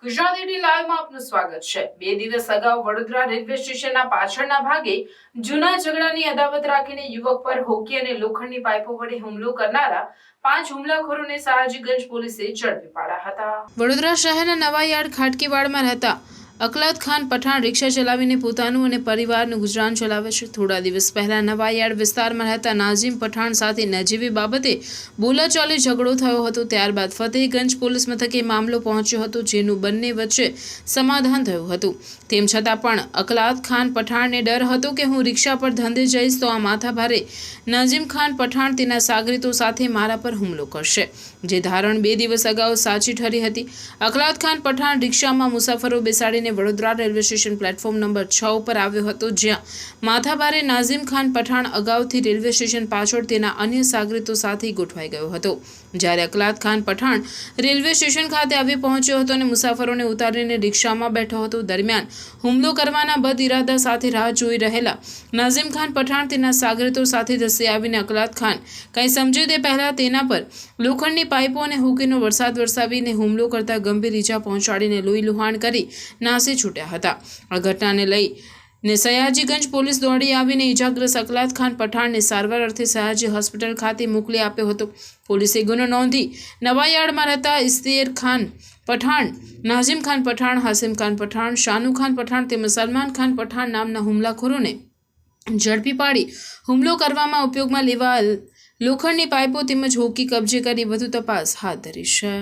Gujarat at લાઈવમાં આપનું સ્વાગત છે। 2 દિવસ અગાઉ વડોદરા રેલવે સ્ટેશનના પાછળના ભાગે જૂના ઝઘડાની અદાવત રાખીને યુવક પર હોકી અને લોખંડની પાઇપો વડે હુમલો કરનારા 5 હુમલાખોરોને સયાજીગંજ પોલીસે ઝડપી પાડ્યા હતા। વડોદરા શહેરના નવાયાર્ડ ખાટકીવાડમાં રહેતા અકલાત ખાન પઠાણ રિક્ષા ચલાવીને પોતાનું અને પરિવારનું ગુજરાન ચલાવે છે। થોડા દિવસ પહેલા નવાયાર્ડ વિસ્તારમાં રહેતા નાઝીમ પઠાણ સાથે નજીવી બાબતે બોલાચાલી ઝઘડો થયો હતો। ત્યારબાદ ફતેહગંજ પોલીસ મથકે મામલો પહોંચ્યો હતો, જેનું બંને વચ્ચે સમાધાન થયું હતું। તેમ છતાં પણ અકલાત ખાન પઠાણને ડર હતો કે હું રિક્ષા પર ધંધે જઈશ તો આ માથાભારે નાઝીમ ખાન પઠાણ તેના સાગરીતો સાથે મારા પર હુમલો કરશે, જે ધારણ 2 દિવસ અગાઉ સાચી ઠરી હતી। અકલાત ખાન પઠાણ રિક્ષામાં મુસાફરો બેસાડીને Vadodara railway station platform number 6 ઉપર આવ્યો હતો, જ્યાં માથાભારે નાઝીમ ખાન પઠાણ અગાઉથી રેલવે સ્ટેશન પાછળ તેના અન્ય સાગરીતો સાથે ગોઠવાઈ ગયો હતો। જ્યારે અકલાત ખાન પઠાણ રેલવે સ્ટેશન ખાતે આવી પહોંચ્યો હતો અને મુસાફરોને ઉતારીને રિક્ષામાં બેઠો હતો। દરમિયાન હુમલો કરવાના બદ ઇરાદા સાથે રાહ જોઈ રહેલા નાઝીમ ખાન પઠાણ તેના સાગરીતો સાથે ધસી આવીને અકલાત ખાન કંઈ સમજે તે પહેલા તેના પર લોખંડની પાઇપો અને હોકીનો વરસાદ વરસાવીને હુમલો કરતા ગંભીર ઈજા પહોંચાડીને લોહી લુહાણ કરી નાસી છૂટ્યા હતા। આ ઘટનાને લઈને સયાજીગંજ પોલીસ દોડી આવીને ઈજાગ્રસ્ત અકલાત ખાન પઠાણને સારવાર અર્થે સયાજી હોસ્પિટલ ખાતે મોકલી આપ્યો હતો। પોલીસે ગુનો નોંધી નવાયાર્ડમાં રહેતા ઇશ્તિયાર ખાન પઠાણ, નાઝીમ ખાન પઠાણ, હાસિમ ખાન પઠાણ, શાનુ ખાન પઠાણ તેમજ સલમાન ખાન પઠાણ નામના હુમલાખોરોને ઝડપી પાડી હુમલો કરવામાં ઉપયોગમાં લેવાયેલ લોખંડની પાઇપો તેમજ હોકી કબજે કરી વધુ તપાસ હાથ ધરી છે।